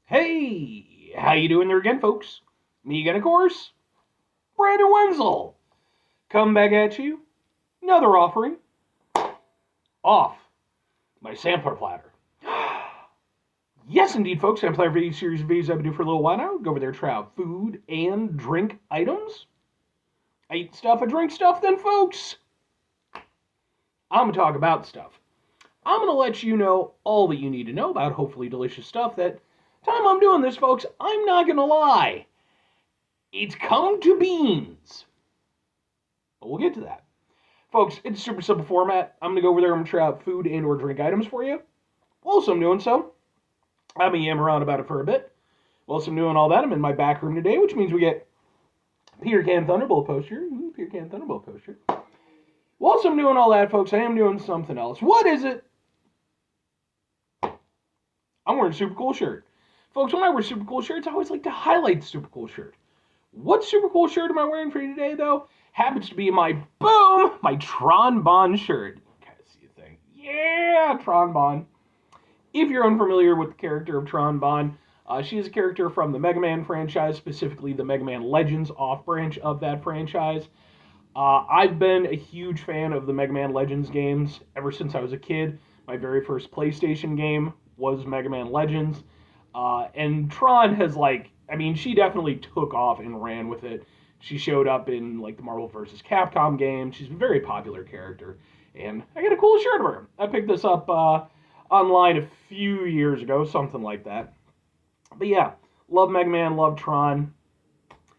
Hey, how you doing there again, folks? Me again, of course, Brandon Wenzel. Come back at you, another offering off my sampler platter. Yes, indeed, folks. I'm playing for each series of videos I've been doing for a little while now. Go over there, try out food and drink items. I eat stuff, I drink stuff, then, folks, I'm going to talk about stuff. I'm going to let you know all that you need to know about hopefully delicious stuff. That time I'm doing this, folks, I'm not going to lie. It's come to beans. But we'll get to that. Folks, it's a super simple format. I'm going to go over there. I'm going to try out food and or drink items for you. Whilst I'm doing so, I've been yammering around about it for a bit. Whilst I'm doing all that, I'm in my back room today, which means we get Peter Can Thunderbolt poster. Peter Can Thunderbolt poster. Whilst I'm doing all that, folks, I am doing something else. What is it? I'm wearing a super cool shirt. Folks, when I wear super cool shirts, I always like to highlight the super cool shirt. What super cool shirt am I wearing for you today, though? Happens to be my Tron Bond shirt. Kind of see a thing. Yeah, Tron Bond. If you're unfamiliar with the character of Tron Bond, she is a character from the Mega Man franchise, specifically the Mega Man Legends off-branch of that franchise. I've been a huge fan of the Mega Man Legends games ever since I was a kid. My very first PlayStation game was Mega Man Legends. And Tron has, she definitely took off and ran with it. She showed up in, the Marvel vs. Capcom game. She's a very popular character. And I got a cool shirt of her. I picked this up online a few years ago, something like that. But yeah, love Mega Man, love Tron.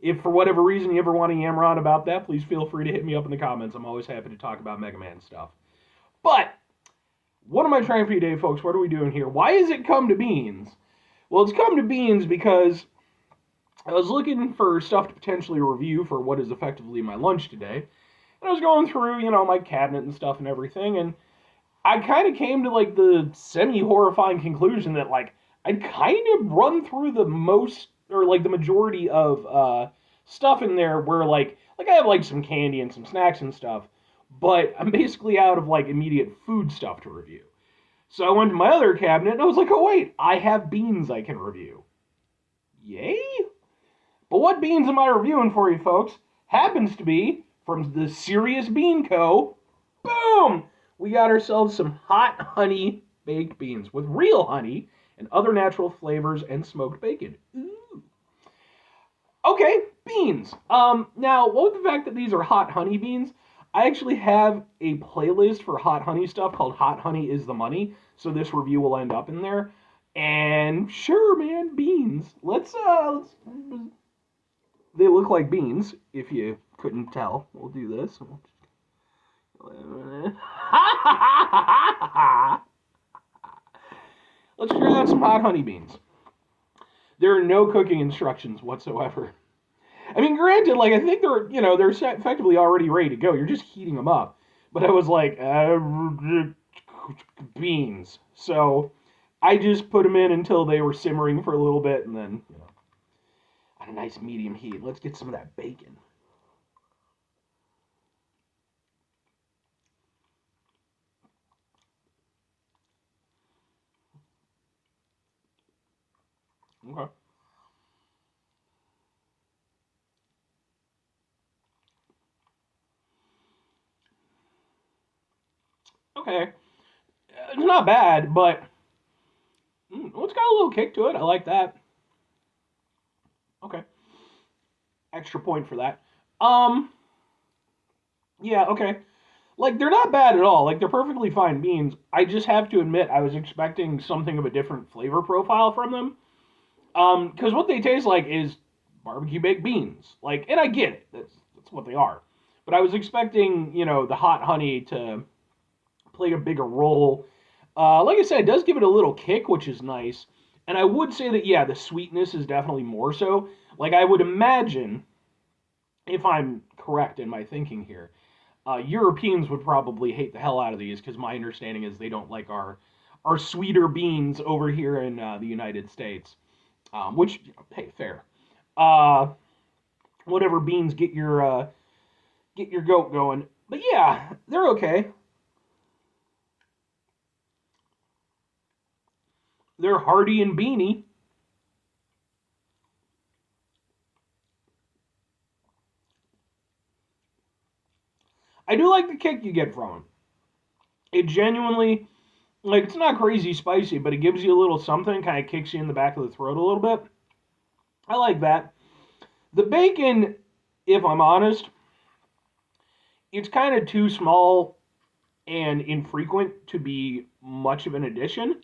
If for whatever reason you ever want to yammer on about that, please feel free to hit me up in the comments. I'm always happy to talk about Mega Man stuff. But, what am I trying for you today, folks? What are we doing here? Why has it come to beans? Well, it's come to beans because I was looking for stuff to potentially review for what is effectively my lunch today. And I was going through, my cabinet and stuff and everything, and I kind of came to, the semi-horrifying conclusion that, I'd kind of run through the most, or, the majority of, stuff in there where, I have, some candy and some snacks and stuff, but I'm basically out of, immediate food stuff to review. So I went to my other cabinet, and I was like, oh, wait, I have beans I can review. Yay? But what beans am I reviewing for you, folks? Happens to be from the Serious Bean Co. Boom! We got ourselves some hot honey baked beans with real honey and other natural flavors and smoked bacon. Ooh. Okay, beans. Now, what with the fact that these are hot honey beans, I actually have a playlist for hot honey stuff called Hot Honey is the Money, so this review will end up in there. And sure, man, beans. Let's they look like beans, if you couldn't tell. We'll do this. Let's try out some hot honey beans. There are no cooking instructions whatsoever. I mean, granted, I think they're effectively already ready to go. You're just heating them up. But I was like, beans. So I just put them in until they were simmering for a little bit, and then, on a nice medium heat. Let's get some of that bacon. Okay. Okay. It's not bad, but it's got a little kick to it. I like that. Okay. Extra point for that. Um, yeah, okay. They're not bad at all. They're perfectly fine beans. I just have to admit, I was expecting something of a different flavor profile from them. Because what they taste like is barbecue baked beans. And I get it. That's what they are. But I was expecting, the hot honey to play a bigger role. Like I said, it does give it a little kick, which is nice. And I would say that, yeah, the sweetness is definitely more so. I would imagine, if I'm correct in my thinking here, Europeans would probably hate the hell out of these because my understanding is they don't like our sweeter beans over here in the United States. Which, hey, fair. Uh, Whatever beans get your goat going. But yeah, they're okay. They're hearty and beany. I do like the kick you get from it. It genuinely, like, it's not crazy spicy, but it gives you a little something, kind of kicks you in the back of the throat a little bit. I like that. The bacon, if I'm honest, it's kind of too small and infrequent to be much of an addition.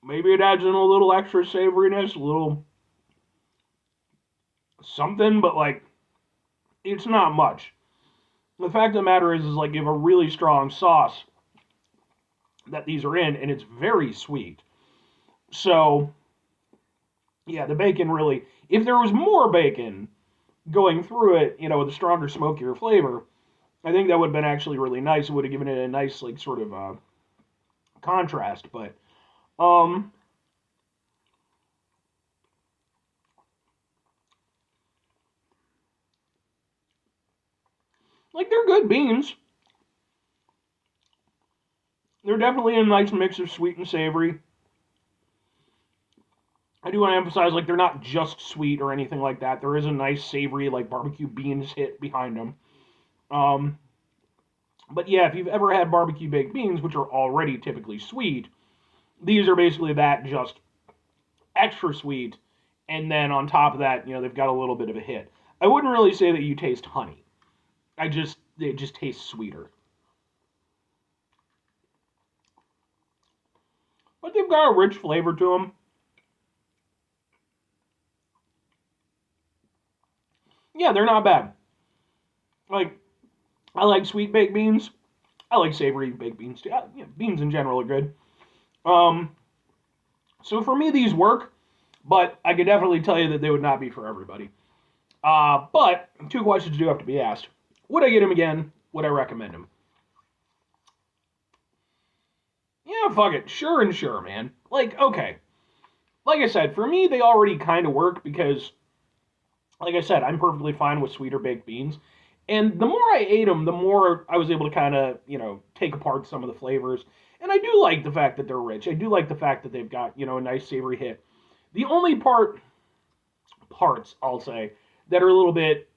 Maybe it adds in a little extra savoriness, a little something, but like, it's not much. The fact of the matter is like, you have a really strong sauce that these are in, and it's very sweet. So, yeah, the bacon really, if there was more bacon going through it, with a stronger, smokier flavor, I think that would have been actually really nice. It would have given it a nice, like, sort of contrast. But, um, like, they're good beans. They're definitely a nice mix of sweet and savory. I do want to emphasize, like, they're not just sweet or anything like that. There is a nice savory, like, barbecue beans hit behind them. Um, but yeah, if you've ever had barbecue baked beans, which are already typically sweet, these are basically that, just extra sweet, and then on top of that, they've got a little bit of a hit. I wouldn't really say that you taste honey. It just tastes sweeter. But they've got a rich flavor to them. Yeah, they're not bad. Like, I like sweet baked beans. I like savory baked beans too. Beans in general are good. Um, so for me, these work, but I could definitely tell you that they would not be for everybody. But two questions do have to be asked. Would I get them again? Would I recommend them? Yeah, fuck it. Sure and sure, man. Like, okay. Like I said, for me, they already kind of work because, like I said, I'm perfectly fine with sweeter baked beans. And the more I ate them, the more I was able to kind of, take apart some of the flavors. And I do like the fact that they're rich. I do like the fact that they've got, a nice savory hit. The only parts, I'll say, that are a little bit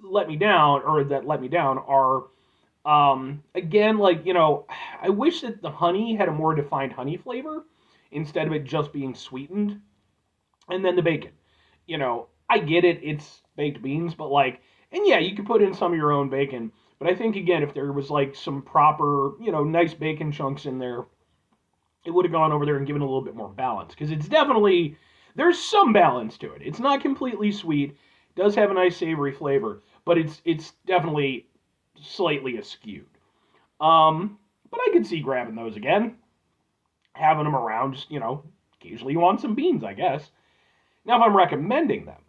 that let me down are, again, like, I wish that the honey had a more defined honey flavor instead of it just being sweetened. And then the bacon. I get it, it's baked beans, but like, and yeah, you could put in some of your own bacon. But I think, again, if there was like some proper, nice bacon chunks in there, it would have gone over there and given a little bit more balance. Because it's definitely, there's some balance to it. It's not completely sweet. It does have a nice savory flavor, but it's definitely slightly askewed. But I could see grabbing those again, having them around. Just occasionally you want some beans, I guess. Now, if I'm recommending them,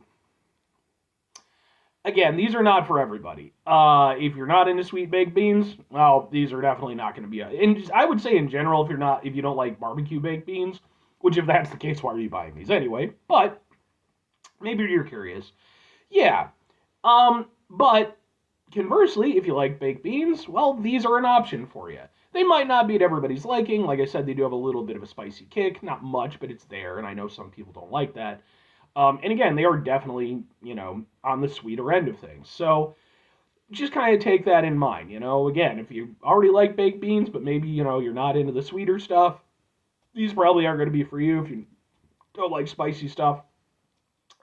again, these are not for everybody. If you're not into sweet baked beans, well, these are definitely not going to be. And I would say in general, if you don't like barbecue baked beans, which if that's the case, why are you buying these anyway? But maybe you're curious. Yeah. But conversely, if you like baked beans, well, these are an option for you. They might not be at everybody's liking. Like I said, they do have a little bit of a spicy kick. Not much, but it's there, and I know some people don't like that. And again, they are definitely, on the sweeter end of things. So just kind of take that in mind. Again, if you already like baked beans, but maybe, you're not into the sweeter stuff, these probably aren't going to be for you. If you don't like spicy stuff,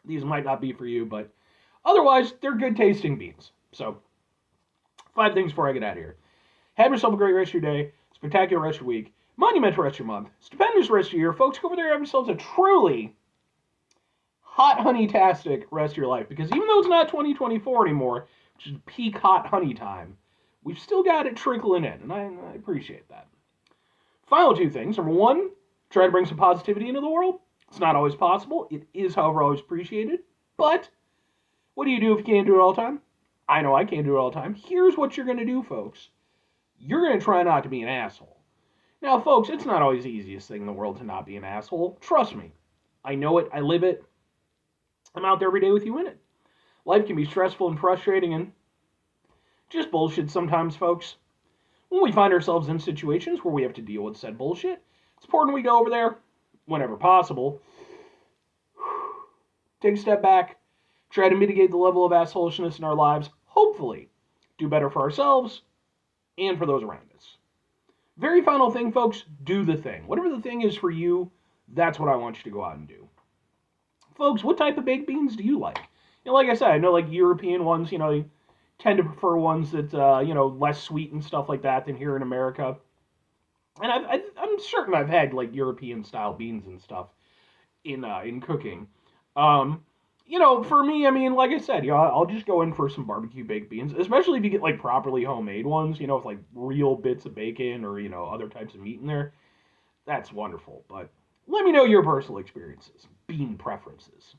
these might not be for you, but otherwise, they're good tasting beans. So, 5 things before I get out of here. Have yourself a great rest of your day, spectacular rest of your week, monumental rest of your month, stupendous rest of your year. Folks, go over there and have yourselves a truly hot honey-tastic rest of your life. Because even though it's not 2024 anymore, which is peak hot honey time, we've still got it trickling in, and I appreciate that. Final 2 things. Number 1, try to bring some positivity into the world. It's not always possible. It is, however, always appreciated. But what do you do if you can't do it all the time? I know I can't do it all the time. Here's what you're going to do, folks. You're going to try not to be an asshole. Now, folks, it's not always the easiest thing in the world to not be an asshole. Trust me. I know it. I live it. I'm out there every day with you in it. Life can be stressful and frustrating and just bullshit sometimes, folks. When we find ourselves in situations where we have to deal with said bullshit, it's important we go over there, whenever possible, take a step back, try to mitigate the level of assholishness in our lives, hopefully do better for ourselves and for those around us. Very final thing, folks, do the thing. Whatever the thing is for you, that's what I want you to go out and do. Folks, what type of baked beans do you like? Like I said, I know like European ones, you tend to prefer ones that, less sweet and stuff like that than here in America. And I'm certain I've had like European style beans and stuff in cooking. Um, for me, I mean, like I said, I'll just go in for some barbecue baked beans, especially if you get like properly homemade ones, with like real bits of bacon or other types of meat in there. That's wonderful. But let me know your personal experiences, bean preferences.